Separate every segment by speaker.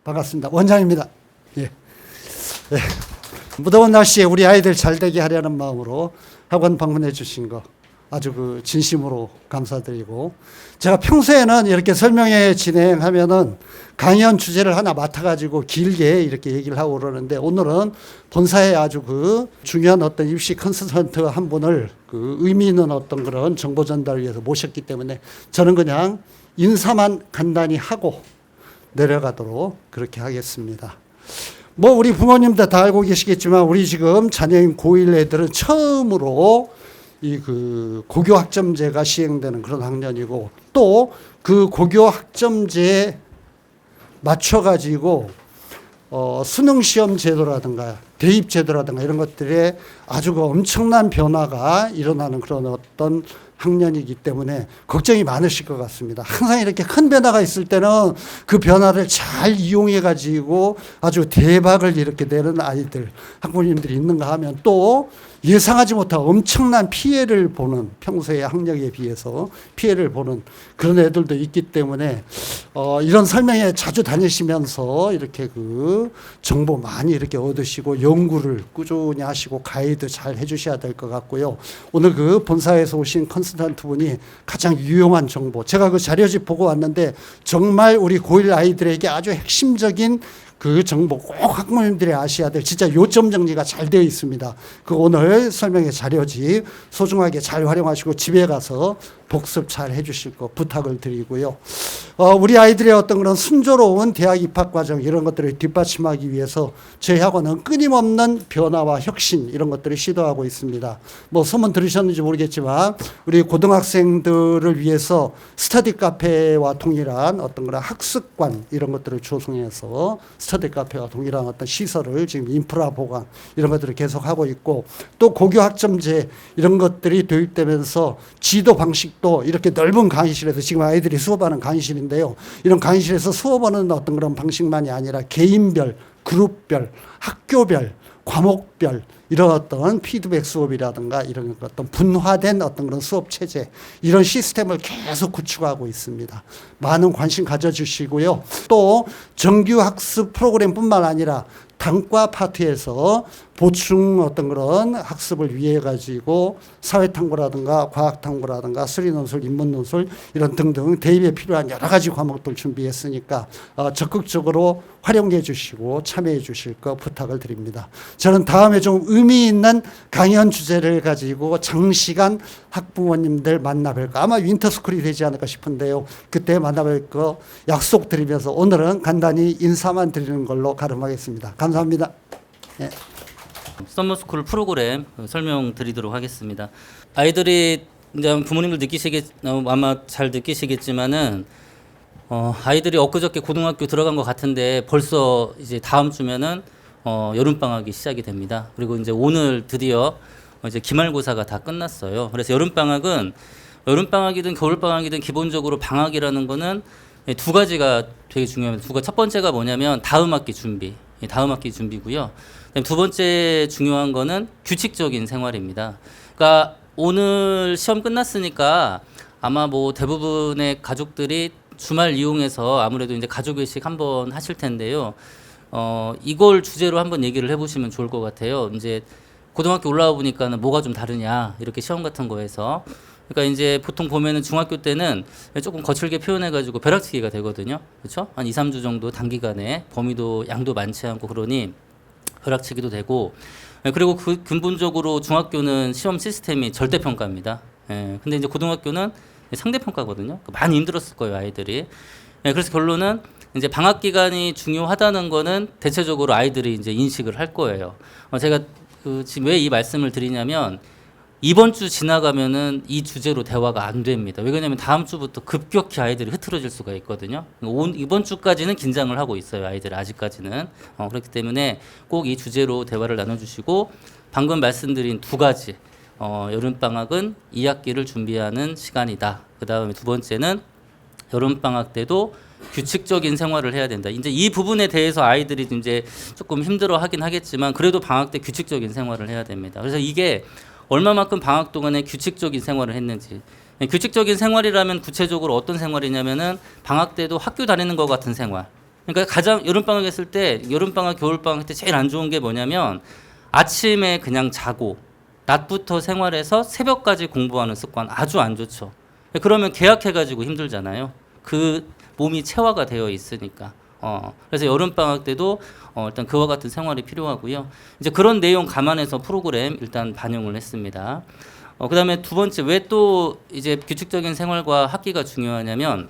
Speaker 1: 반갑습니다. 원장입니다. 예. 예. 무더운 날씨에 우리 아이들 잘 되게 하려는 마음으로 학원 방문해 주신 거 아주 진심으로 감사드리고, 제가 평소에는 이렇게 설명회 진행하면은 강연 주제를 하나 맡아가지고 길게 이렇게 얘기를 하고 그러는데, 오늘은 본사에 아주 중요한 어떤 입시 컨설턴트 한 분을 의미 있는 어떤 그런 정보 전달을 위해서 모셨기 때문에 저는 그냥 인사만 간단히 하고 내려가도록 그렇게 하겠습니다. 우리 부모님들 다 알고 계시겠지만, 우리 지금 자녀인 고1 애들은 처음으로 이 고교 학점제가 시행되는 그런 학년이고, 또 그 고교 학점제에 맞춰가지고 수능 시험 제도라든가 대입 제도라든가 이런 것들에 아주 엄청난 변화가 일어나는 그런 어떤 학년이기 때문에 걱정이 많으실 것 같습니다. 항상 이렇게 큰 변화가 있을 때는 그 변화를 잘 이용해 가지고 아주 대박을 이렇게 내는 아이들, 학부모님들이 있는가 하면, 또 예상하지 못한 엄청난 피해를 보는, 평소의 학력에 비해서 피해를 보는 그런 애들도 있기 때문에 이런 설명회 자주 다니시면서 이렇게 정보 많이 이렇게 얻으시고 연구를 꾸준히 하시고 가이드 잘 해주셔야 될 것 같고요. 오늘 본사에서 오신 컨설턴트 분이 가장 유용한 정보, 제가 자료집 보고 왔는데 정말 우리 고1 아이들에게 아주 핵심적인 정보 꼭 학부모님들이 아셔야 될 진짜 요점 정리가 잘 되어 있습니다. 오늘 설명회 자료집 소중하게 잘 활용하시고 집에 가서 복습 잘 해주실 거 부탁을 드리고요. 우리 아이들의 어떤 그런 순조로운 대학 입학 과정 이런 것들을 뒷받침하기 위해서 저희 학원은 끊임없는 변화와 혁신 이런 것들을 시도하고 있습니다. 소문 들으셨는지 모르겠지만 우리 고등학생들을 위해서 스터디 카페와 동일한 어떤 그런 학습관 이런 것들을 조성해서 스터디 카페와 동일한 어떤 시설을 지금 인프라 보강 이런 것들을 계속하고 있고, 또 고교 학점제 이런 것들이 도입되면서 지도 방식도 이렇게 넓은 강의실에서, 지금 아이들이 수업하는 강의실인데요, 이런 강의실에서 수업하는 어떤 그런 방식만이 아니라 개인별, 그룹별, 학교별, 과목별 이런 어떤 피드백 수업이라든가 이런 어떤 분화된 어떤 그런 수업 체제, 이런 시스템을 계속 구축하고 있습니다. 많은 관심 가져주시고요. 또 정규 학습 프로그램뿐만 아니라 단과 파트에서 보충 어떤 그런 학습을 위해 가지고 사회탐구라든가 과학탐구라든가 수리논술, 인문논술 이런 등등 대입에 필요한 여러 가지 과목들 준비했으니까 적극적으로 활용해 주시고 참여해 주실 거 부탁을 드립니다. 저는 다음에 좀 의미 있는 강연 주제를 가지고 장시간 학부모님들 만나뵐 거, 아마 윈터스쿨이 되지 않을까 싶은데요. 그때 만나뵐 거 약속드리면서 오늘은 간단히 인사만 드리는 걸로 가름하겠습니다. 감사합니다. 네.
Speaker 2: 썸머스쿨 프로그램 설명드리도록 하겠습니다. 아이들이 이제 부모님들 아마 잘 느끼시겠지만은 아이들이 엊그저께 고등학교 들어간 것 같은데 벌써 이제 다음 주면은 여름 방학이 시작이 됩니다. 그리고 이제 오늘 드디어 이제 기말고사가 다 끝났어요. 그래서 여름 방학이든 겨울 방학이든 기본적으로 방학이라는 거는 두 가지가 되게 중요합니다. 첫 번째가 뭐냐면 다음 학기 준비고요. 두 번째 중요한 거는 규칙적인 생활입니다. 그러니까 오늘 시험 끝났으니까 아마 대부분의 가족들이 주말 이용해서 아무래도 이제 가족회식 한번 하실 텐데요. 이걸 주제로 한번 얘기를 해보시면 좋을 것 같아요. 이제 고등학교 올라와 보니까는 뭐가 좀 다르냐, 이렇게 시험 같은 거에서. 그러니까 이제 보통 보면은 중학교 때는 조금 거칠게 표현해가지고 벼락치기가 되거든요. 그렇죠? 한 2, 3주 정도 단기간에 양도 많지 않고 그러니 벼락치기도 되고, 그리고 근본적으로 중학교는 시험 시스템이 절대평가입니다. 근데 이제 고등학교는 상대평가거든요. 많이 힘들었을 거예요, 아이들이. 그래서 결론은 이제 방학 기간이 중요하다는 거는 대체적으로 아이들이 이제 인식을 할 거예요. 제가 지금 왜 이 말씀을 드리냐면, 이번 주 지나가면은 이 주제로 대화가 안 됩니다. 왜냐하면 다음 주부터 급격히 아이들이 흐트러질 수가 있거든요. 이번 주까지는 긴장을 하고 있어요, 아이들 아직까지는. 그렇기 때문에 꼭 이 주제로 대화를 나눠주시고, 방금 말씀드린 두 가지, 여름방학은 2학기를 준비하는 시간이다. 그 다음에 두 번째는 여름방학 때도 규칙적인 생활을 해야 된다. 이제 이 부분에 대해서 아이들이 이제 조금 힘들어 하긴 하겠지만, 그래도 방학 때 규칙적인 생활을 해야 됩니다. 그래서 이게 얼마만큼 방학 동안에 규칙적인 생활을 했는지. 규칙적인 생활이라면 구체적으로 어떤 생활이냐면은 방학 때도 학교 다니는 것 같은 생활, 그러니까 가장 여름방학 했을 때 여름방학 겨울방학 때 제일 안 좋은 게 뭐냐면 아침에 그냥 자고 낮부터 생활해서 새벽까지 공부하는 습관 아주 안 좋죠. 그러면 개학해가지고 힘들잖아요. 그 몸이 체화가 되어 있으니까. 그래서 여름방학 때도 일단 그와 같은 생활이 필요하고요. 이제 그런 내용 감안해서 프로그램 일단 반영을 했습니다. 그다음에 두 번째 왜 또 이제 규칙적인 생활과 학기가 중요하냐면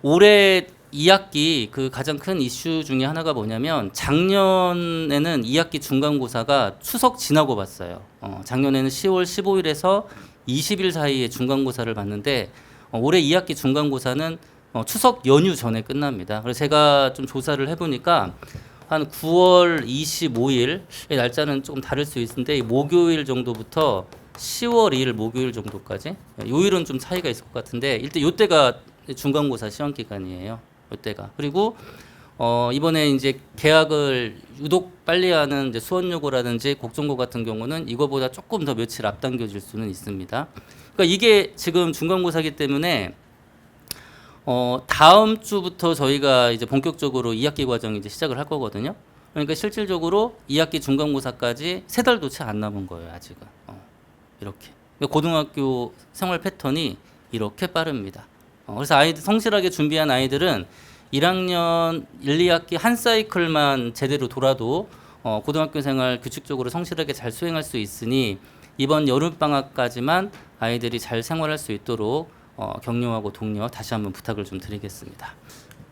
Speaker 2: 올해 2학기 그 가장 큰 이슈 중에 하나가 뭐냐면 작년에는 2학기 중간고사가 추석 지나고 봤어요. 작년에는 10월 15일에서 20일 사이에 중간고사를 봤는데 올해 2학기 중간고사는 추석 연휴 전에 끝납니다. 그래서 제가 좀 조사를 해보니까 한 9월 25일 날짜는 조금 다를 수 있는데 목요일 정도부터 10월 2일 목요일 정도까지 요일은 좀 차이가 있을 것 같은데 일단 요때가 중간고사 시험 기간이에요. 요때가. 그리고 이번에 이제 개학을 유독 빨리 하는 이제 수원여고라든지 곡종고 같은 경우는 이거보다 조금 더 며칠 앞당겨질 수는 있습니다. 그러니까 이게 지금 중간고사기 때문에 다음 주부터 저희가 이제 본격적으로 2학기 과정이 이제 시작을 할 거거든요. 그러니까 실질적으로 2학기 중간고사까지 3달도 채 안 남은 거예요, 아직은. 이렇게. 그러니까 고등학교 생활 패턴이 이렇게 빠릅니다. 그래서 아이들 성실하게 준비한 아이들은 1학년 1, 2학기 한 사이클만 제대로 돌아도 고등학교 생활 규칙적으로 성실하게 잘 수행할 수 있으니 이번 여름방학까지만 아이들이 잘 생활할 수 있도록 격려하고 독려 다시 한번 부탁을 좀 드리겠습니다.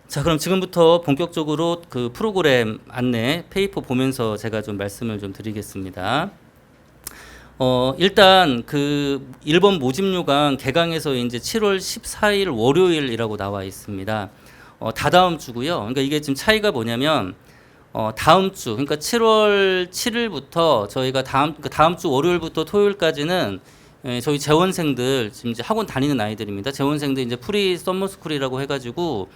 Speaker 2: 자, 그럼 지금부터 본격적으로 그 프로그램 안내 페이퍼 보면서 제가 좀 말씀을 좀 드리겠습니다. 일단 그 1번 모집 요강 개강해서 이제 7월 14일 월요일이라고 나와 있습니다. 다다음 주고요. 그러니까 이게 지금 차이가 뭐냐면 다음 주 그러니까 7월 7일부터 저희가 다음 주 월요일부터 토요일까지는 저희 재원생들 지금 이제 학원 다니는 아이들입니다. 재원생들 이제 프리 썸머스쿨이라고 해가지고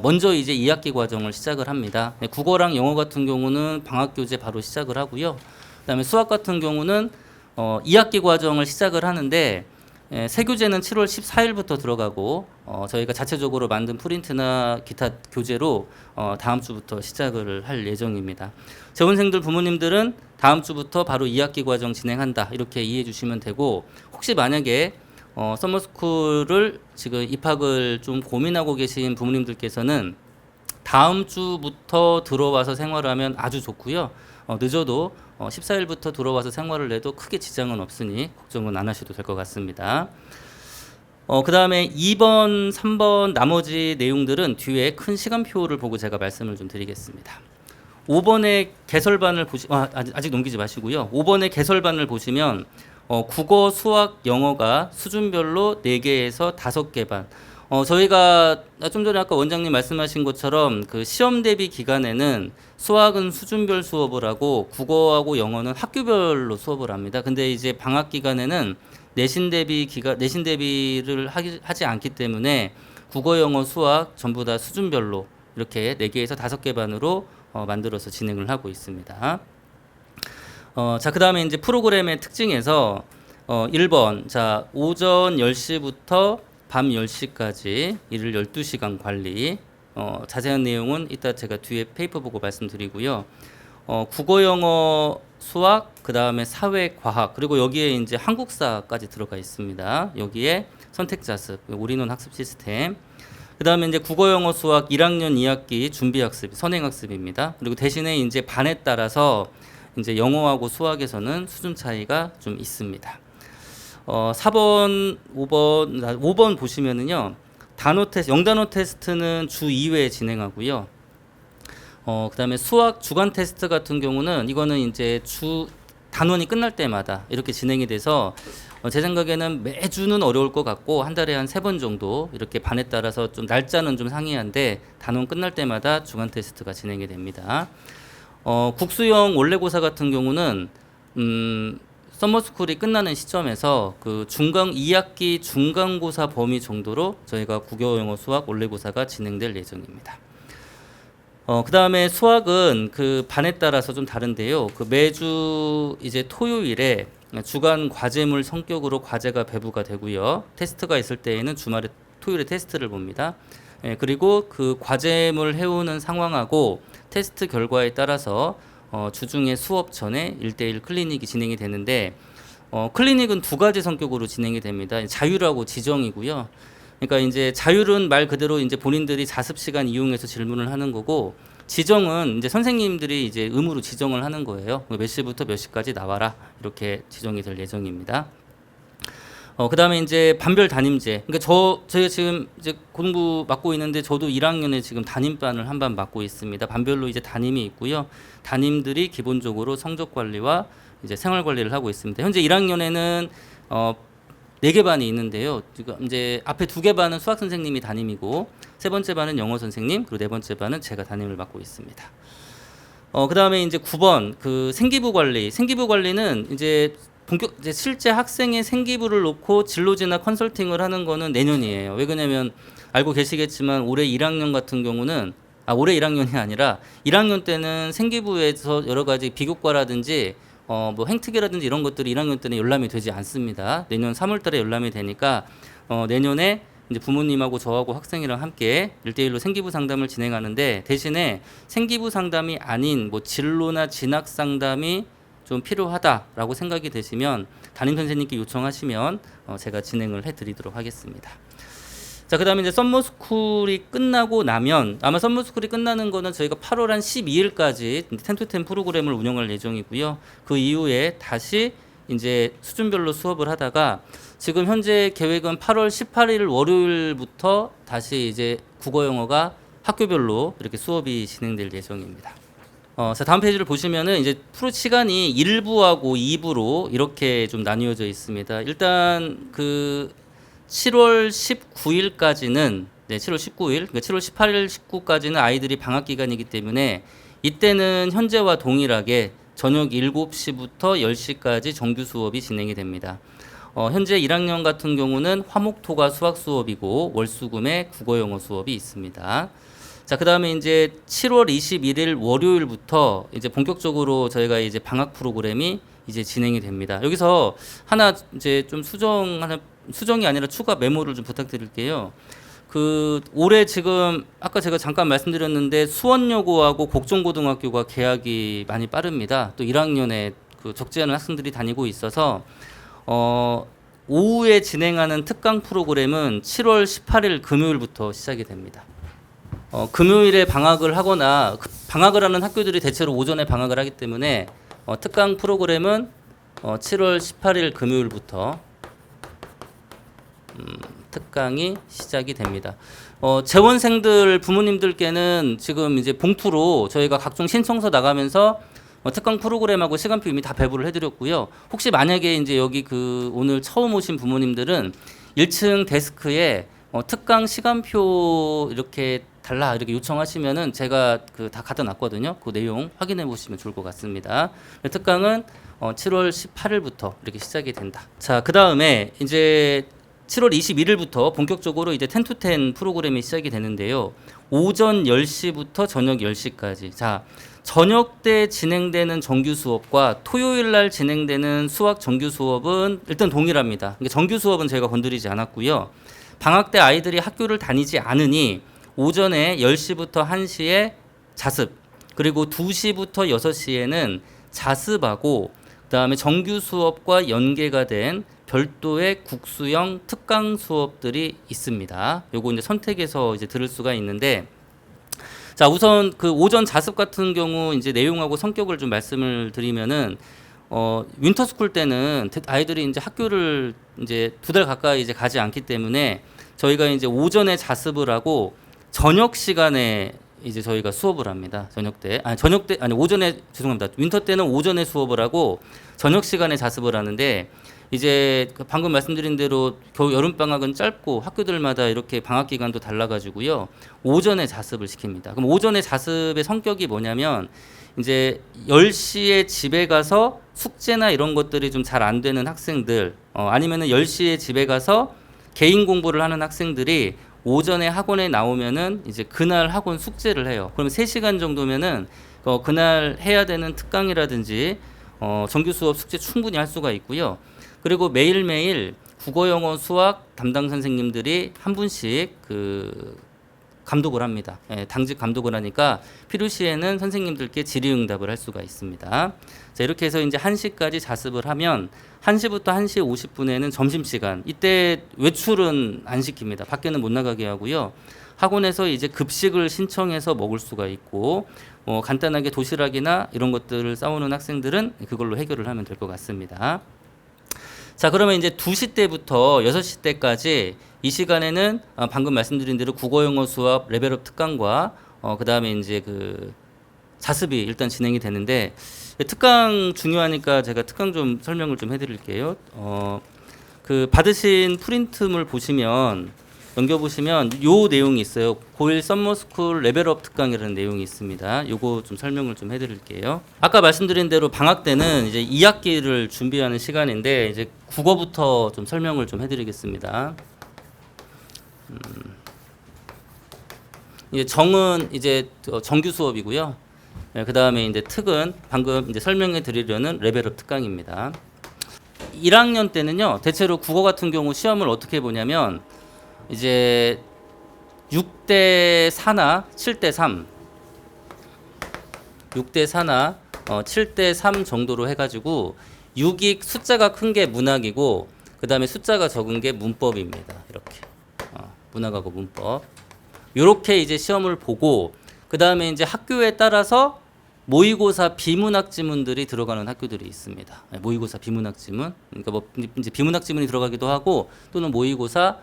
Speaker 2: 먼저 이제 2학기 과정을 시작을 합니다. 국어랑 영어 같은 경우는 방학 교재 바로 시작을 하고요. 그다음에 수학 같은 경우는 2학기 과정을 시작을 하는데 새 교재는 7월 14일부터 들어가고 저희가 자체적으로 만든 프린트나 기타 교재로 다음 주부터 시작을 할 예정입니다. 재원생들 부모님들은 다음 주부터 바로 2학기 과정 진행한다 이렇게 이해해 주시면 되고 혹시 만약에 서머스쿨을 지금 입학을 좀 고민하고 계신 부모님들께서는 다음 주부터 들어와서 생활을 하면 아주 좋고요. 늦어도 14일부터 들어와서 생활을 해도 크게 지장은 없으니 걱정은 안 하셔도 될 것 같습니다. 그 다음에 2번, 3번 나머지 내용들은 뒤에 큰 시간표를 보고 제가 말씀을 좀 드리겠습니다. 5번의 개설반을 아직 넘기지 마시고요. 5번의 개설반을 보시면 국어, 수학, 영어가 수준별로 4개에서 5개 반. 저희가 좀 전에 아까 원장님 말씀하신 것처럼 그 시험 대비 기간에는 수학은 수준별 수업을 하고 국어하고 영어는 학교별로 수업을 합니다. 근데 이제 방학 기간에는 내신 대비를 하지 않기 때문에 국어, 영어, 수학 전부 다 수준별로 이렇게 4개에서 5개 반으로 만들어서 진행을 하고 있습니다. 자, 그다음에 이제 프로그램의 특징에서 1번 자, 오전 10시부터 밤 10시까지 일을 12시간 관리. 자세한 내용은 이따 제가 뒤에 페이퍼 보고 말씀드리고요. 국어, 영어, 수학, 그 다음에 사회, 과학, 그리고 여기에 이제 한국사까지 들어가 있습니다. 여기에 선택자습, 올인원 학습 시스템. 그 다음에 이제 국어, 영어, 수학 1학년 2학기 준비학습, 선행학습입니다. 그리고 대신에 이제 반에 따라서 이제 영어하고 수학에서는 수준 차이가 좀 있습니다. 4번, 5번 보시면은요. 단어 테스트, 영단어 테스트는 주 2회 진행하고요. 그다음에 수학 주간 테스트 같은 경우는 이거는 이제 단원이 끝날 때마다 이렇게 진행이 돼서 제 생각에는 매주는 어려울 것 같고 한 달에 한 3번 정도 이렇게 반에 따라서 좀 날짜는 좀 상이한데 단원 끝날 때마다 주간 테스트가 진행이 됩니다. 국수형 원래고사 같은 경우는 서머스쿨이 끝나는 시점에서 그 2학기 중간고사 범위 정도로 저희가 국어, 영어, 수학 원래고사가 진행될 예정입니다. 그 다음에 수학은 그 반에 따라서 좀 다른데요. 그 매주 이제 토요일에 주간 과제물 성격으로 과제가 배부가 되고요. 테스트가 있을 때에는 토요일에 테스트를 봅니다. 그리고 그 과제물 해오는 상황하고 테스트 결과에 따라서 주중에 수업 전에 1대1 클리닉이 진행이 되는데 클리닉은 두 가지 성격으로 진행이 됩니다. 자율하고 지정이고요. 그러니까 이제 자율은 말 그대로 이제 본인들이 자습 시간 이용해서 질문을 하는 거고, 지정은 이제 선생님들이 이제 의무로 지정을 하는 거예요. 몇 시부터 몇 시까지 나와라, 이렇게 지정이 될 예정입니다. 그다음에 이제 반별 담임제. 그러니까 저희가 지금 이제 공부 맡고 있는데 저도 1학년에 지금 담임반을 한 반 맡고 있습니다. 반별로 이제 담임이 있고요. 담임들이 기본적으로 성적 관리와 이제 생활 관리를 하고 있습니다. 현재 1학년에는 4개 반이 있는데요. 지금 이제 앞에 2개 반은 수학 선생님이 담임이고, 세 번째 반은 영어 선생님, 그리고 네 번째 반은 제가 담임을 맡고 있습니다. 그다음에 이제 9번 그 생기부 관리. 생기부 관리는 이제 실제 학생의 생기부를 놓고 진로지나 컨설팅을 하는 거는 내년이에요. 왜 그러냐면 알고 계시겠지만 올해 1학년 같은 경우는 올해 1학년이 아니라 1학년 때는 생기부에서 여러 가지 비교과라든지 뭐 행특이라든지 이런 것들이 1학년 때는 열람이 되지 않습니다. 내년 3월 달에 열람이 되니까 내년에 이제 부모님하고 저하고 학생이랑 함께 1대1로 생기부 상담을 진행하는데, 대신에 생기부 상담이 아닌 뭐 진로나 진학 상담이 좀 필요하다라고 생각이 되시면 담임 선생님께 요청하시면 제가 진행을 해드리도록 하겠습니다. 자, 그다음에 이제 썸머스쿨이 끝나고 나면, 아마 썸머스쿨이 끝나는 거는 저희가 8월 한 12일까지 10to10 프로그램을 운영할 예정이고요. 그 이후에 다시 이제 수준별로 수업을 하다가, 지금 현재 계획은 8월 18일 월요일부터 다시 이제 국어 영어가 학교별로 이렇게 수업이 진행될 예정입니다. 자, 다음 페이지를 보시면은 이제 프로 시간이 1부하고 2부로 이렇게 좀 나뉘어져 있습니다. 일단 그 7월 19일까지는 7월 19일, 그러니까 7월 18일, 19까지는 아이들이 방학 기간이기 때문에 이때는 현재와 동일하게 저녁 7시부터 10시까지 정규 수업이 진행이 됩니다. 현재 1학년 같은 경우는 화목토가 수학 수업이고 월수금에 국어 영어 수업이 있습니다. 자, 그다음에 이제 7월 21일 월요일부터 이제 본격적으로 저희가 이제 방학 프로그램이 이제 진행이 됩니다. 여기서 하나 이제 좀 수정이 아니라 추가 메모를 좀 부탁드릴게요. 그 올해 지금 아까 제가 잠깐 말씀드렸는데 수원여고하고 곡종고등학교가 개학이 많이 빠릅니다. 또 1학년에 그 적지 않은 학생들이 다니고 있어서 오후에 진행하는 특강 프로그램은 7월 18일 금요일부터 시작이 됩니다. 금요일에 방학을 하거나 방학을 하는 학교들이 대체로 오전에 방학을 하기 때문에 특강 프로그램은 7월 18일 금요일부터 특강이 시작이 됩니다. 재원생들 부모님들께는 지금 이제 봉투로 저희가 각종 신청서 나가면서 특강 프로그램하고 시간표 이미 다 배부를 해드렸고요. 혹시 만약에 이제 여기 그 오늘 처음 오신 부모님들은 1층 데스크에 특강 시간표 이렇게 달라 이렇게 요청하시면은 제가 그 다 갖다 놨거든요. 그 내용 확인해 보시면 좋을 것 같습니다. 특강은 7월 18일부터 이렇게 시작이 된다. 자, 그 다음에 이제 7월 21일부터 본격적으로 이제 10to10 프로그램이 시작이 되는데요. 오전 10시부터 저녁 10시까지. 자, 저녁 때 진행되는 정규 수업과 토요일 날 진행되는 수학 정규 수업은 일단 동일합니다. 그러니까 정규 수업은 저희가 건드리지 않았고요. 방학 때 아이들이 학교를 다니지 않으니 오전에 10시부터 1시에 자습, 그리고 2시부터 6시에는 자습하고 그다음에 정규 수업과 연계가 된 별도의 국수형 특강 수업들이 있습니다. 요거 이제 선택해서 이제 들을 수가 있는데, 자, 우선 그 오전 자습 같은 경우 이제 내용하고 성격을 좀 말씀을 드리면은 윈터스쿨 때는 아이들이 이제 학교를 이제 2달 가까이 이제 가지 않기 때문에 저희가 이제 오전에 자습을 하고 저녁 시간에 이제 저희가 수업을 합니다. 오전에, 죄송합니다. 윈터 때는 오전에 수업을 하고 저녁 시간에 자습을 하는데, 이제 방금 말씀드린 대로 겨우 여름 방학은 짧고 학교들마다 이렇게 방학 기간도 달라가지고요. 오전에 자습을 시킵니다. 그럼 오전에 자습의 성격이 뭐냐면 이제 10시에 집에 가서 숙제나 이런 것들이 좀 잘 안 되는 학생들, 아니면은 10시에 집에 가서 개인 공부를 하는 학생들이 오전에 학원에 나오면은 이제 그날 학원 숙제를 해요. 그러면 3시간 정도면은 그날 해야 되는 특강이라든지 정규 수업 숙제 충분히 할 수가 있고요. 그리고 매일매일 국어, 영어, 수학 담당 선생님들이 한 분씩 그 감독을 합니다. 예, 당직 감독을 하니까 필요시에는 선생님들께 질의응답을 할 수가 있습니다. 자, 이렇게 해서 이제 1시까지 자습을 하면 1시부터 1시 50분에는 점심시간. 이때 외출은 안 시킵니다. 밖에는 못 나가게 하고요. 학원에서 이제 급식을 신청해서 먹을 수가 있고 간단하게 도시락이나 이런 것들을 싸우는 학생들은 그걸로 해결을 하면 될 것 같습니다. 자, 그러면 이제 2시 때부터 6시 때까지 이 시간에는 방금 말씀드린 대로 국어, 영어, 수학 레벨업 특강과 그다음에 이제 그 자습이 일단 진행이 되는데 특강 중요하니까 제가 특강 좀 설명을 좀 해드릴게요. 그 받으신 프린트물 보시면 넘겨보시면 요 내용이 있어요. 고1 썸머스쿨 레벨업 특강이라는 내용이 있습니다. 요거 좀 설명을 좀 해드릴게요. 아까 말씀드린 대로 방학 때는 이제 2학기를 준비하는 시간인데 이제 국어부터 좀 설명을 좀 해드리겠습니다. 이제 정은 이제 정규 수업이고요. 그 다음에 이제 특은 방금 이제 설명해 드리려는 레벨업 특강입니다. 1학년 때는요, 대체로 국어 같은 경우 시험을 어떻게 보냐면 이제 6대 4나 7대 3, 6대 4나 7대 3 정도로 해가지고 6이 숫자가 큰 게 문학이고 그 다음에 숫자가 적은 게 문법입니다. 이렇게 문학하고 문법. 이렇게 이제 시험을 보고 그 다음에 이제 학교에 따라서 모의고사 비문학 지문들이 들어가는 학교들이 있습니다. 모의고사 비문학 지문, 그러니까 뭐 이제 비문학 지문이 들어가기도 하고 또는 모의고사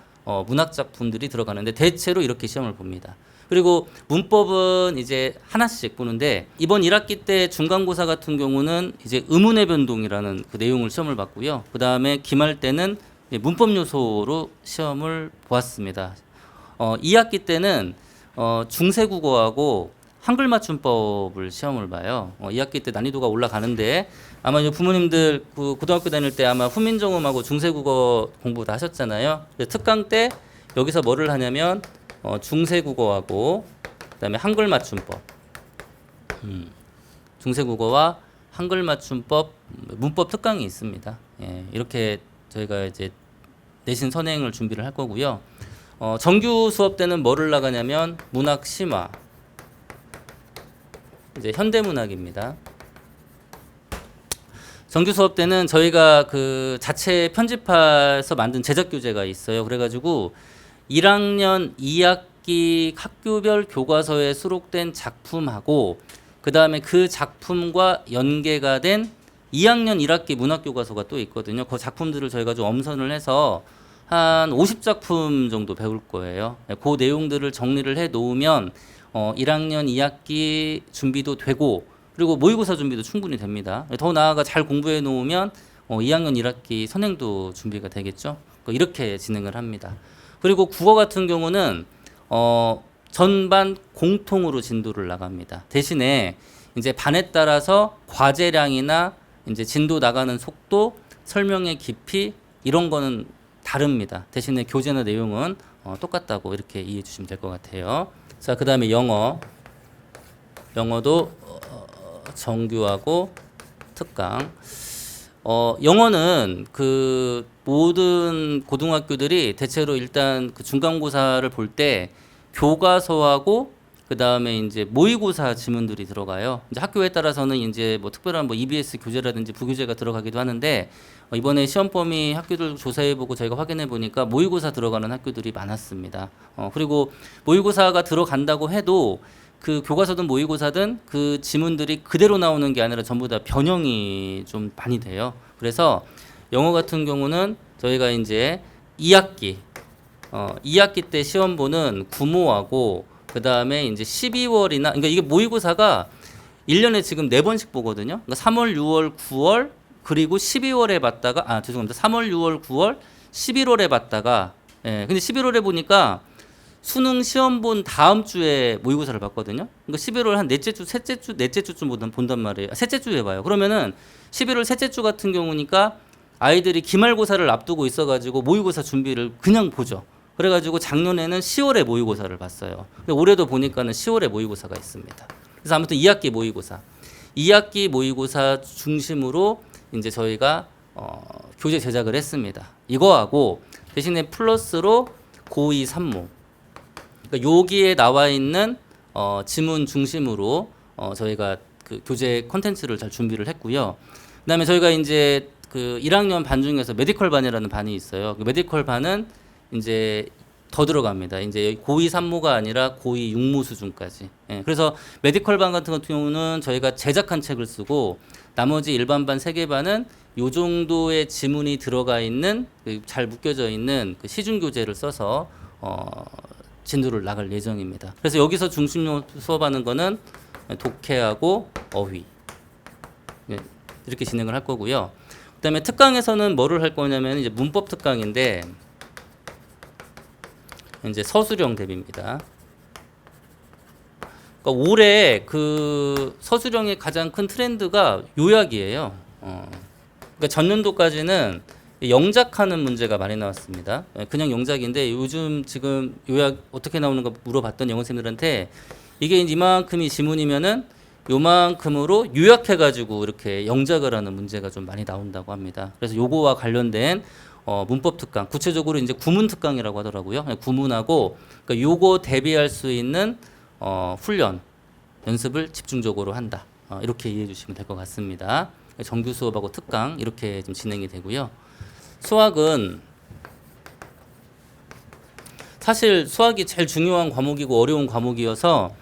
Speaker 2: 문학 작품들이 들어가는데 대체로 이렇게 시험을 봅니다. 그리고 문법은 이제 하나씩 보는데 이번 1학기 때 중간고사 같은 경우는 이제 의문의 변동이라는 그 내용을 시험을 봤고요. 그 다음에 기말 때는 문법 요소로 시험을 보았습니다. 2학기 때는 중세국어하고 한글 맞춤법을 시험을 봐요. 2학기 때 난이도가 올라가는데 아마 이제 부모님들 고등학교 다닐 때 아마 훈민정음하고 중세국어 공부 다 하셨잖아요. 특강 때 여기서 뭐를 하냐면 중세국어하고 그다음에 한글 맞춤법, 중세국어와 한글 맞춤법 문법 특강이 있습니다. 예, 이렇게 저희가 이제 내신 선행을 준비를 할 거고요. 정규 수업 때는 뭐를 나가냐면 문학 심화, 이제 현대문학입니다. 정규 수업 때는 저희가 그 자체 편집해서 만든 제작 교재가 있어요. 그래가지고 1학년 2학기 학교별 교과서에 수록된 작품하고 그 다음에 그 작품과 연계가 된 2학년 1학기 문학 교과서가 또 있거든요. 그 작품들을 저희가 좀 엄선을 해서 한 50작품 정도 배울 거예요. 그 내용들을 정리를 해 놓으면 1학년 2학기 준비도 되고 그리고 모의고사 준비도 충분히 됩니다. 더 나아가 잘 공부해 놓으면 2학년 1학기 선행도 준비가 되겠죠. 이렇게 진행을 합니다. 그리고 국어 같은 경우는 전반 공통으로 진도를 나갑니다. 대신에 이제 반에 따라서 과제량이나 이제 진도 나가는 속도, 설명의 깊이 이런 거는 다릅니다. 대신에 교재나 내용은 똑같다고 이렇게 이해해 주시면 될 것 같아요. 자, 그 다음에 영어도 정규하고 특강. 영어는 그 모든 고등학교들이 대체로 일단 그 중간고사를 볼 때 교과서하고 그 다음에 이제 모의고사 지문들이 들어가요. 이제 학교에 따라서는 이제 뭐 특별한 뭐 EBS 교재라든지 부교재가 들어가기도 하는데 이번에 시험 범위 학교들 조사해보고 저희가 확인해보니까 모의고사 들어가는 학교들이 많았습니다. 그리고 모의고사가 들어간다고 해도 그 교과서든 모의고사든 그 지문들이 그대로 나오는 게 아니라 전부 다 변형이 좀 많이 돼요. 그래서 영어 같은 경우는 저희가 이제 2학기 때 시험 보는 구모하고 그 다음에 이제 12월이나 그러니까 이게 모의고사가 1년에 지금 4번씩 보거든요. 그러니까 3월, 6월, 9월 그리고 12월에 봤다가 죄송합니다. 3월, 6월, 9월, 11월에 봤다가 근데 11월에 보니까 수능 시험 본 다음 주에 모의고사를 봤거든요. 그러니까 11월 한 넷째 주쯤 본단 말이에요. 셋째 주에 봐요. 그러면은 11월 셋째 주 같은 경우니까 아이들이 기말고사를 앞두고 있어가지고 모의고사 준비를 그냥 보죠. 그래가지고 작년에는 10월에 모의고사를 봤어요. 올해도 보니까는 10월에 모의고사가 있습니다. 그래서 아무튼 2학기 모의고사 중심으로 이제 저희가 교재 제작을 했습니다. 이거하고 대신에 플러스로 고2 3모 그러니까 여기에 나와 있는 지문 중심으로 저희가 그 교재 컨텐츠를 잘 준비를 했고요. 그다음에 저희가 이제 그 1학년 반 중에서 메디컬 반이라는 반이 있어요. 그 메디컬 반은 이제 더 들어갑니다. 이제 고2 산모가 아니라 고2 육모 수준까지. 예, 그래서 메디컬 반 같은 경우는 저희가 제작한 책을 쓰고 나머지 일반 반 3개 반은 요 정도의 지문이 들어가 있는 잘 묶여져 있는 그 시중 교재를 써서 진도를 나갈 예정입니다. 그래서 여기서 중심으로 수업하는 거는 독해하고 어휘 이렇게 진행을 할 거고요. 그다음에 특강에서는 뭐를 할 거냐면 이제 문법 특강인데 이제 서술형 대비입니다. 그러니까 올해 그 서술형의 가장 큰 트렌드가 요약이에요. 그러니까 전년도까지는 영작하는 문제가 많이 나왔습니다. 그냥 영작인데 요즘 지금 요약 어떻게 나오는가 물어봤던 영어 선생님들한테 이게 이만큼이 지문이면은 요만큼으로 요약해가지고 이렇게 영작을 하는 문제가 좀 많이 나온다고 합니다. 그래서 요거와 관련된 문법 특강, 구체적으로 이제 구문 특강이라고 하더라고요. 구문하고 그러니까 요거 대비할 수 있는 훈련, 연습을 집중적으로 한다. 이렇게 이해해 주시면 될 것 같습니다. 정규 수업하고 특강 이렇게 좀 진행이 되고요. 수학은 사실 수학이 제일 중요한 과목이고 어려운 과목이어서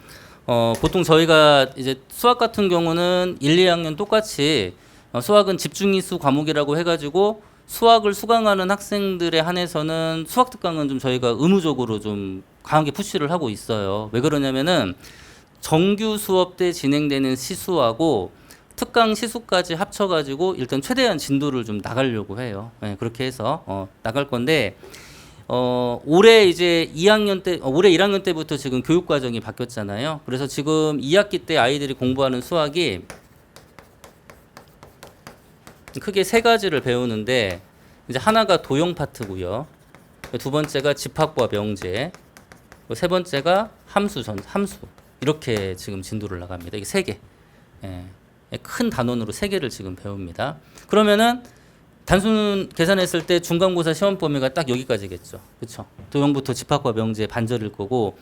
Speaker 2: 보통 저희가 이제 수학 같은 경우는 1, 2학년 똑같이 수학은 집중이수 과목이라고 해가지고 수학을 수강하는 학생들에 한해서는 수학 특강은 좀 저희가 의무적으로 좀 강하게 푸시를 하고 있어요. 왜 그러냐면은 정규 수업 때 진행되는 시수하고 특강 시수까지 합쳐가지고 일단 최대한 진도를 좀 나가려고 해요. 네, 그렇게 해서 나갈 건데 올해 이제 2학년 때 올해 1학년 때부터 지금 교육 과정이 바뀌었잖아요. 그래서 지금 2학기 때 아이들이 공부하는 수학이 크게 3가지를 배우는데 이제 하나가 도형 파트고요. 두 번째가 집합과 명제, 세 번째가 함수 이렇게 지금 진도를 나갑니다. 이게 3개. 큰 단원으로 3개를 지금 배웁니다. 그러면은 단순 계산했을 때 중간고사 시험 범위가 딱 여기까지겠죠. 그렇죠? 도형부터 집합과 명제 반절일 거고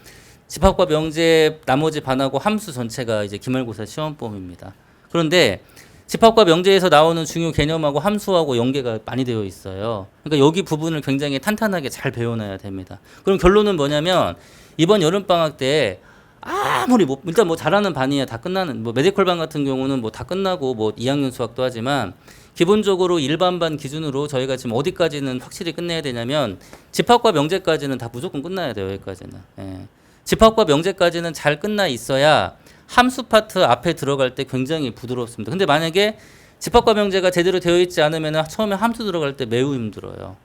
Speaker 2: 집합과 명제 나머지 반하고 함수 전체가 이제 기말고사 시험 범위입니다. 그런데 집합과 명제에서 나오는 중요 개념하고 함수하고 연계가 많이 되어 있어요. 그러니까 여기 부분을 굉장히 탄탄하게 잘 배워놔야 됩니다. 그럼 결론은 뭐냐면 이번 여름방학 때 아무리 일단 잘하는 반이야 다 끝나는 메디컬 반 같은 경우는 다 끝나고 2학년 수학도 하지만 기본적으로 일반 반 기준으로 저희가 지금 어디까지는 확실히 끝내야 되냐면 집합과 명제까지는 다 무조건 끝나야 돼요. 여기까지는. 집합과 명제까지는 잘 끝나 있어야 함수 파트 앞에 들어갈 때 굉장히 부드럽습니다. 근데 만약에 집합과 명제가 제대로 되어 있지 않으면 처음에 함수 들어갈 때 매우 힘들어요.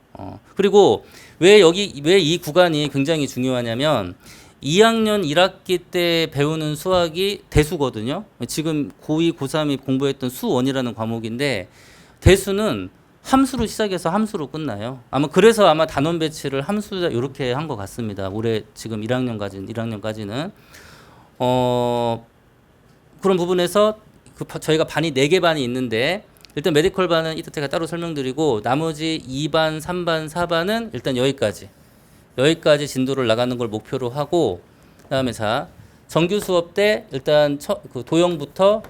Speaker 2: 그리고 왜 이 구간이 굉장히 중요하냐면 2학년 1학기 때 배우는 수학이 대수거든요. 지금 고2, 고3이 공부했던 수1이라는 과목인데 대수는 함수로 시작해서 함수로 끝나요. 그래서 단원 배치를 함수자 이렇게 한 것 같습니다. 올해 지금 1학년까지는 그런 부분에서 저희가 반이 4개 반이 있는데 일단 메디컬 반은 이따 제가 따로 설명드리고 나머지 2반, 3반, 4반은 일단 여기까지 진도를 나가는 걸 목표로 하고 그다음에 정규 수업 때 일단 도형부터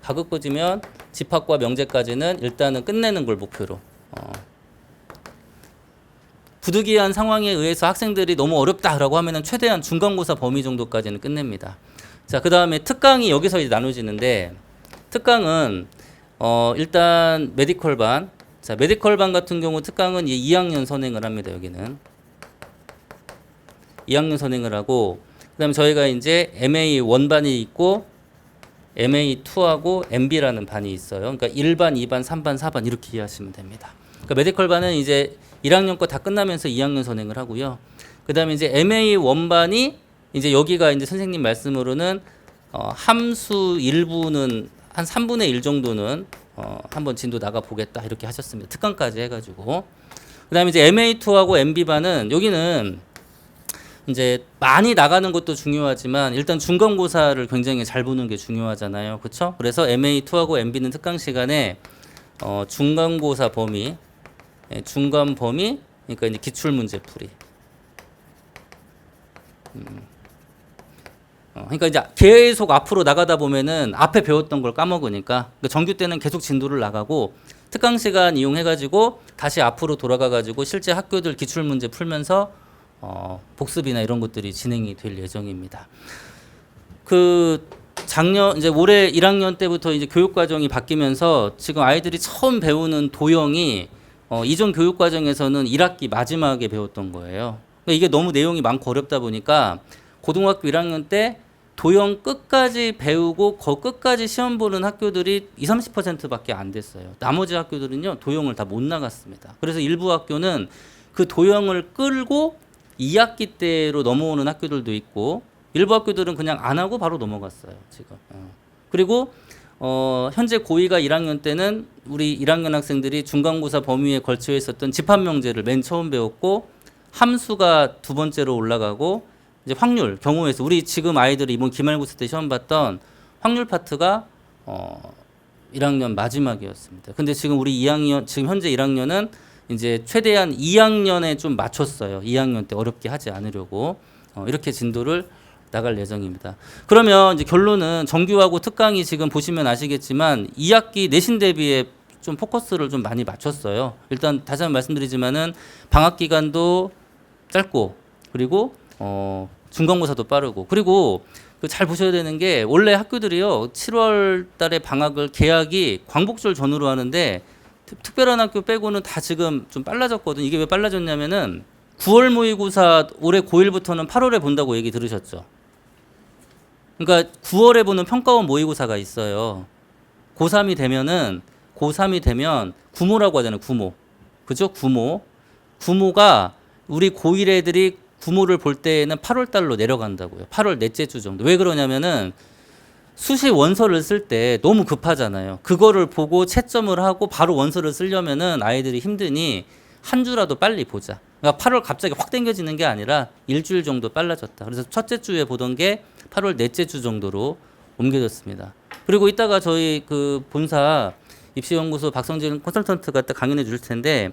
Speaker 2: 가급거지면 집합과 명제까지는 일단은 끝내는 걸 목표로 부득이한 상황에 의해서 학생들이 너무 어렵다라고 하면은 최대한 중간고사 범위 정도까지는 끝냅니다. 그 다음에 특강이 여기서 이제 나눠지는데 특강은 일단 메디컬 반 메디컬 반 같은 경우 특강은 2학년 선행을 합니다. 여기는 2학년 선행을 하고 그다음에 저희가 이제 MA 1반이 있고 MA 2하고 MB라는 반이 있어요. 그러니까 1반, 2반, 3반, 4반 이렇게 이해하시면 됩니다. 그러니까 메디컬 반은 이제 1학년 거 다 끝나면서 2학년 선행을 하고요. 그다음에 이제 MA 1반이 이제 여기가 이제 선생님 말씀으로는 함수 일부는 한 3분의 1 정도는 한번 진도 나가 보겠다 이렇게 하셨습니다. 특강까지 해가지고 그다음에 이제 MA2하고 MB반은 여기는 이제 많이 나가는 것도 중요하지만 일단 중간고사를 굉장히 잘 보는 게 중요하잖아요, 그렇죠? 그래서 MA2하고 MB는 특강 시간에 중간고사 범위, 중간 범위, 그러니까 이제 기출 문제 풀이 그러니까 이제 계속 앞으로 나가다 보면은 앞에 배웠던 걸 까먹으니까 그러니까 정규 때는 계속 진도를 나가고 특강 시간 이용해가지고 다시 앞으로 돌아가가지고 실제 학교들 기출 문제 풀면서 복습이나 이런 것들이 진행이 될 예정입니다. 그 작년 이제 올해 1학년 때부터 이제 교육 과정이 바뀌면서 지금 아이들이 처음 배우는 도형이 이전 교육 과정에서는 1학기 마지막에 배웠던 거예요. 그러니까 이게 너무 내용이 많고 어렵다 보니까 고등학교 1학년 때 도형 끝까지 배우고 끝까지 시험 보는 학교들이 20-30%밖에 안 됐어요. 나머지 학교들은요 도형을 다 못 나갔습니다. 그래서 일부 학교는 그 도형을 끌고 2학기 때로 넘어오는 학교들도 있고 일부 학교들은 그냥 안 하고 바로 넘어갔어요. 지금. 그리고 현재 고2가 1학년 때는 우리 1학년 학생들이 중간고사 범위에 걸쳐 있었던 집합명제를 맨 처음 배웠고 함수가 두 번째로 올라가고 이제 확률 경우에서 우리 지금 아이들이 이번 기말고사 때 시험 봤던 확률 파트가 1학년 마지막이었습니다. 근데 지금 우리 2학년 지금 현재 1학년은 이제 최대한 2학년에 좀 맞췄어요. 2학년 때 어렵게 하지 않으려고 이렇게 진도를 나갈 예정입니다. 그러면 이제 결론은 정규하고 특강이 지금 보시면 아시겠지만 2학기 내신 대비에 좀 포커스를 좀 많이 맞췄어요. 일단 다시 한번 말씀드리지만은 방학 기간도 짧고 그리고 중간고사도 빠르고 그리고 잘 보셔야 되는 게 원래 학교들이요 7월 달에 방학을 개학이 광복절 전후로 하는데 특별한 학교 빼고는 다 지금 좀 빨라졌거든요. 이게 왜 빨라졌냐면은 9월 모의고사 올해 고1부터는 8월에 본다고 얘기 들으셨죠? 그러니까 9월에 보는 평가원 모의고사가 있어요. 고3이 되면 구모라고 하잖아요. 구모. 그죠? 구모가 우리 고1 애들이 구모를 볼 때에는 8월 달로 내려간다고요. 8월 넷째 주 정도. 왜 그러냐면은 수시 원서를 쓸 때 너무 급하잖아요. 그거를 보고 채점을 하고 바로 원서를 쓰려면은 아이들이 힘드니 한 주라도 빨리 보자. 그러니까 8월 갑자기 확 당겨지는 게 아니라 일주일 정도 빨라졌다. 그래서 첫째 주에 보던 게 8월 넷째 주 정도로 옮겨졌습니다. 그리고 이따가 저희 그 본사 입시연구소 박성진 컨설턴트가 딱 강연해 줄 텐데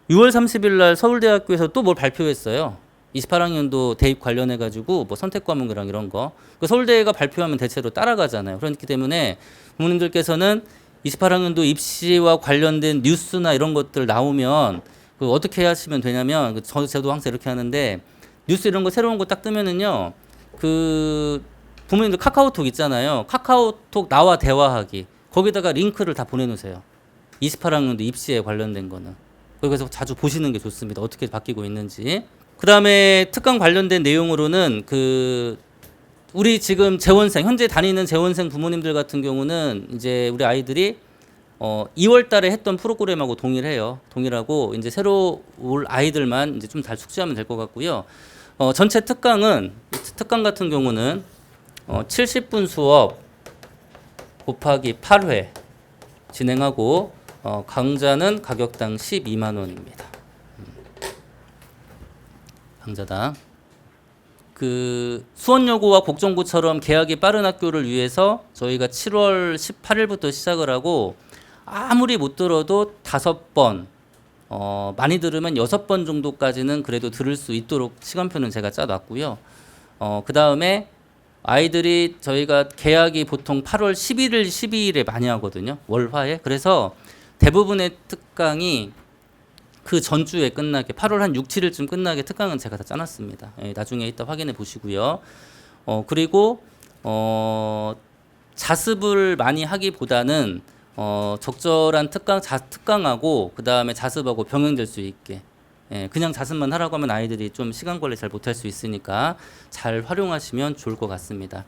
Speaker 2: 6월 30일 날 서울대학교에서 또 뭘 발표했어요. 28학년도 대입 관련해 가지고 뭐 선택 과목이랑 이런 거. 그 서울대가 발표하면 대체로 따라가잖아요. 그렇기 때문에 부모님들께서는 28학년도 입시와 관련된 뉴스나 이런 것들 나오면 그 어떻게 하시면 되냐면 저도 항상 이렇게 하는데 뉴스 이런 거 새로운 거 딱 뜨면은요. 그 부모님들 카카오톡 있잖아요. 카카오톡 나와 대화하기. 거기다가 링크를 다 보내놓으세요. 28학년도 입시에 관련된 거는. 그래서 자주 보시는 게 좋습니다. 어떻게 바뀌고 있는지. 그 다음에 특강 관련된 내용으로는 우리 지금 재원생, 현재 다니는 재원생 부모님들 같은 경우는 이제 우리 아이들이 2월 달에 했던 프로그램하고 동일하고 이제 새로 올 아이들만 이제 좀 잘 숙지하면 될 것 같고요. 전체 특강 같은 경우는 70분 수업 곱하기 8회 진행하고 강좌는 가격당 12만 원입니다. 강좌당. 그 수원여고와 곡정고처럼 개학이 빠른 학교를 위해서 저희가 7월 18일부터 시작을 하고 아무리 못 들어도 5번, 많이 들으면 6번 정도까지는 그래도 들을 수 있도록 시간표는 제가 짜놨고요. 그 다음에 아이들이 저희가 개학이 보통 8월 11일, 12일에 많이 하거든요. 월화에. 그래서 대부분의 특강이 그 전주에 끝나게 8월 한 6, 7일쯤 끝나게 특강은 제가 다 짜놨습니다. 나중에 이따 확인해 보시고요. 그리고 자습을 많이 하기보다는 적절한 특강하고 그 다음에 자습하고 병행될 수 있게 그냥 자습만 하라고 하면 아이들이 좀 시간 관리 잘 못할 수 있으니까 잘 활용하시면 좋을 것 같습니다.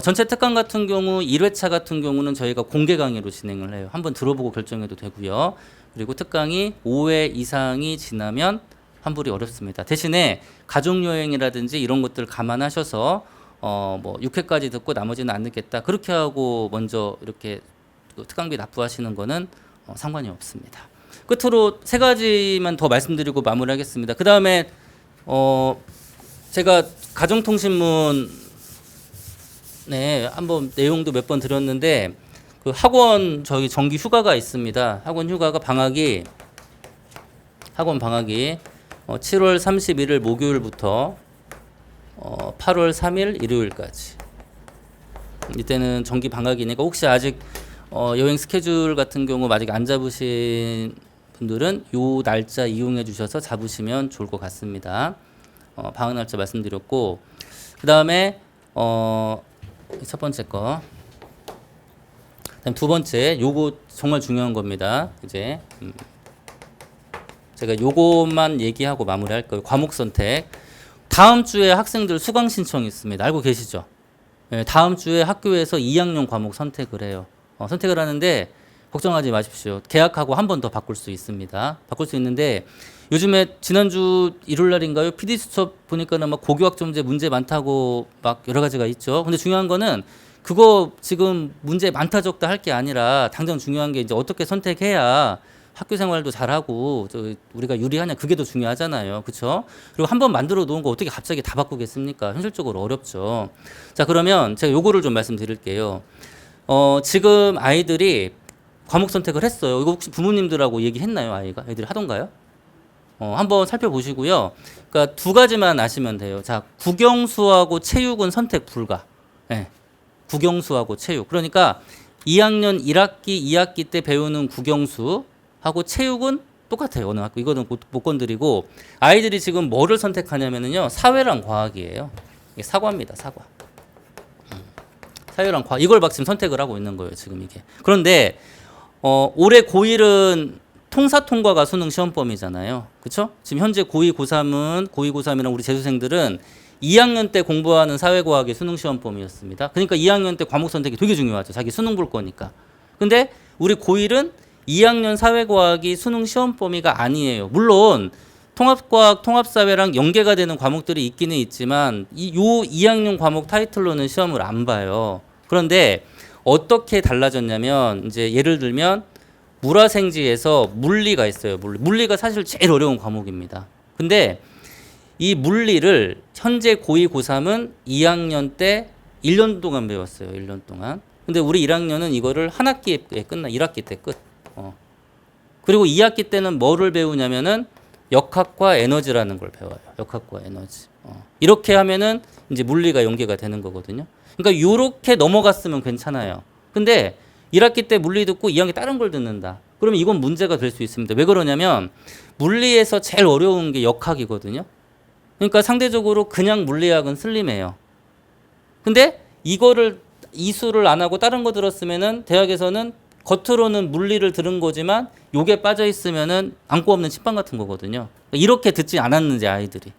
Speaker 2: 전체 특강 같은 경우 1회차 같은 경우는 저희가 공개 강의로 진행을 해요. 한번 들어보고 결정해도 되고요. 그리고 특강이 5회 이상이 지나면 환불이 어렵습니다. 대신에 가족여행이라든지 이런 것들 감안하셔서 뭐 6회까지 듣고 나머지는 안 듣겠다. 그렇게 하고 먼저 이렇게 특강비 납부하시는 거는 상관이 없습니다. 끝으로 3가지만 더 말씀드리고 마무리하겠습니다. 그 다음에 제가 가정통신문에 한번 내용도 몇 번 드렸는데 그 학원 저희 정기 휴가가 있습니다. 학원 휴가가 학원 방학이 7월 31일 목요일부터 8월 3일 일요일까지. 이때는 정기 방학이니까 혹시 아직 여행 스케줄 같은 경우 아직 안 잡으신 분들은 요 날짜 이용해 주셔서 잡으시면 좋을 것 같습니다. 방학 날짜 말씀드렸고, 그 다음에 첫 번째 거, 그다음 두 번째, 요거 정말 중요한 겁니다. 이제 제가 요것만 얘기하고 마무리할 거예요. 과목 선택. 다음 주에 학생들 수강 신청이 있습니다. 알고 계시죠? 네, 다음 주에 학교에서 2학년 과목 선택을 해요. 선택을 하는데 걱정하지 마십시오. 계약하고 한 번 더 바꿀 수 있습니다. 바꿀 수 있는데 요즘에 지난주 일요일 날인가요? PD 수첩 보니까는 막 고교학점제 문제 많다고 막 여러 가지가 있죠. 근데 중요한 거는 그거 지금 문제 많다 적다 할 게 아니라 당장 중요한 게 이제 어떻게 선택해야 학교 생활도 잘하고 우리가 유리하냐, 그게 더 중요하잖아요. 그렇죠? 그리고 한번 만들어 놓은 거 어떻게 갑자기 다 바꾸겠습니까? 현실적으로 어렵죠. 자, 그러면 제가 요거를 좀 말씀드릴게요. 지금 아이들이 과목 선택을 했어요. 이거 혹시 부모님들하고 얘기했나요? 아이들이 하던가요? 한번 살펴보시고요. 그러니까 두 가지만 아시면 돼요. 자, 국영수하고 체육은 선택 불가. 네. 국영수하고 체육. 그러니까 2학년 1학기, 2학기 때 배우는 국영수하고 체육은 똑같아요. 어느 학교. 이거는 못 건드리고, 아이들이 지금 뭐를 선택하냐면요. 사회랑 과학이에요. 이게 사과입니다. 사과. 사회랑 과학. 이걸 막 지금 선택을 하고 있는 거예요. 지금 이게. 그런데 올해 고1은 통사 통과가 수능 시험범위잖아요. 그렇죠? 지금 현재 고2, 고3이랑 우리 재수생들은 2학년 때 공부하는 사회과학의 수능 시험범위였습니다. 그러니까 2학년 때 과목 선택이 되게 중요하죠. 자기 수능 볼 거니까. 근데 우리 고1은 2학년 사회과학이 수능 시험 범위가 아니에요. 물론 통합과학, 통합사회랑 연계가 되는 과목들이 있기는 있지만 요 2학년 과목 타이틀로는 시험을 안 봐요. 그런데 어떻게 달라졌냐면, 이제 예를 들면 물화생지에서 물리가 있어요. 물리가 사실 제일 어려운 과목입니다. 근데 이 물리를 현재 고2, 고3은 2학년 때 1년 동안 배웠어요. 1년 동안. 근데 우리 1학년은 이거를 한 학기에 끝나. 1학기 때 끝. 그리고 2학기 때는 뭐를 배우냐면은 역학과 에너지라는 걸 배워요. 역학과 에너지. 이렇게 하면은 이제 물리가 연계가 되는 거거든요. 그러니까 요렇게 넘어갔으면 괜찮아요. 근데 1학기 때 물리 듣고 2학기 다른 걸 듣는다. 그러면 이건 문제가 될 수 있습니다. 왜 그러냐면 물리에서 제일 어려운 게 역학이거든요. 그러니까 상대적으로 그냥 물리학은 슬림해요. 근데 이거를 이수를 안 하고 다른 거 들었으면은 대학에서는 겉으로는 물리를 들은 거지만 요게 빠져 있으면은 안고 없는 침빵 같은 거거든요. 이렇게 듣지 않았는지 아이들이.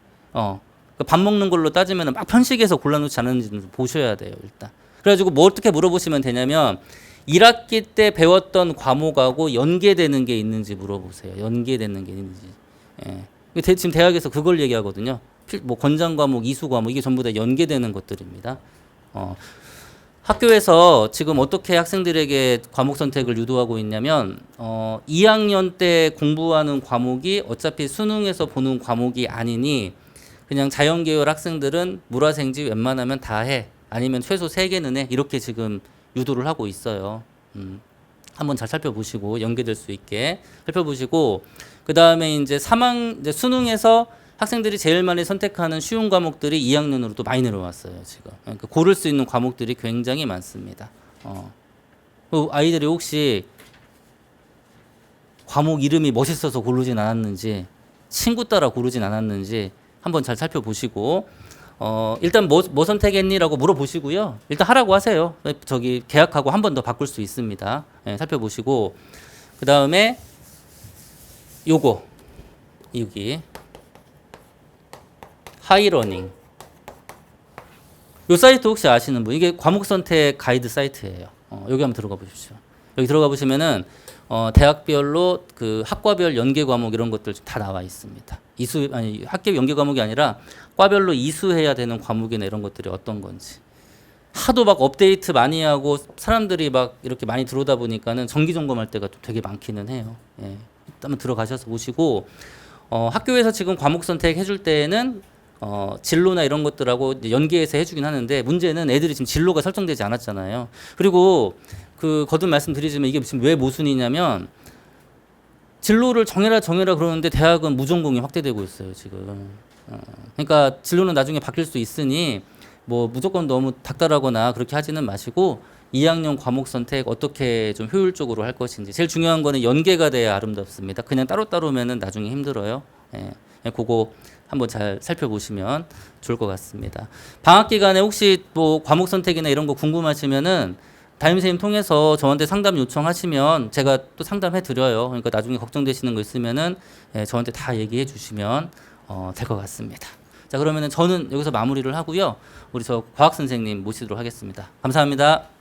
Speaker 2: 밥 먹는 걸로 따지면은 막 편식해서 골라놓지 않았는지 보셔야 돼요, 일단. 그래가지고 뭐 어떻게 물어보시면 되냐면 1학기 때 배웠던 과목하고 연계되는 게 있는지 물어보세요. 연계되는 게 있는지. 예. 지금 대학에서 그걸 얘기하거든요. 뭐 권장 과목, 이수 과목 이게 전부 다 연계되는 것들입니다. 학교에서 지금 어떻게 학생들에게 과목 선택을 유도하고 있냐면 2학년 때 공부하는 과목이 어차피 수능에서 보는 과목이 아니니 그냥 자연계열 학생들은 물화생지 웬만하면 다 해. 아니면 최소 3개는 해. 이렇게 지금 유도를 하고 있어요. 한번 잘 살펴보시고 연계될 수 있게 살펴보시고, 그 다음에 이제 이제 수능에서 학생들이 제일 많이 선택하는 쉬운 과목들이 2학년으로 또 많이 내려왔어요. 지금. 그러니까 고를 수 있는 과목들이 굉장히 많습니다. 아이들이 혹시 과목 이름이 멋있어서 고르진 않았는지, 친구 따라 고르진 않았는지 한번 잘 살펴보시고, 일단 뭐 선택했니라고 물어보시고요. 일단 하라고 하세요. 저기 계약하고 한 번 더 바꿀 수 있습니다. 네, 살펴보시고, 그 다음에 여기 하이러닝. 이 사이트 혹시 아시는 분? 이게 과목 선택 가이드 사이트예요. 여기 한번 들어가 보십시오. 여기 들어가 보시면은 대학별로 그 학과별 연계 과목 이런 것들 다 나와 있습니다. 학교 연계 과목이 아니라 과별로 이수해야 되는 과목이나 이런 것들이 어떤 건지. 하도 막 업데이트 많이 하고 사람들이 막 이렇게 많이 들어오다 보니까는 정기 점검할 때가 또 되게 많기는 해요. 예. 한번 들어가셔서 보시고, 학교에서 지금 과목 선택 해줄 때에는 진로나 이런 것들하고 연계해서 해주긴 하는데, 문제는 애들이 지금 진로가 설정되지 않았잖아요. 그리고 거듭 말씀드리지만 이게 지금 왜 모순이냐면, 진로를 정해라 그러는데 대학은 무전공이 확대되고 있어요, 지금. 그러니까 진로는 나중에 바뀔 수 있으니 뭐 무조건 너무 닥달하거나 그렇게 하지는 마시고 2학년 과목 선택 어떻게 좀 효율적으로 할 것인지 제일 중요한 거는 연계가 돼야 아름답습니다. 그냥 따로따로면은 나중에 힘들어요. 그거 한번 잘 살펴보시면 좋을 것 같습니다. 방학 기간에 혹시 뭐 과목 선택이나 이런 거 궁금하시면은 담임선생님 통해서 저한테 상담 요청하시면 제가 또 상담해 드려요. 그러니까 나중에 걱정되시는 거 있으면은 저한테 다 얘기해 주시면 될 것 같습니다. 자, 그러면은 저는 여기서 마무리를 하고요. 우리 저 과학 선생님 모시도록 하겠습니다. 감사합니다.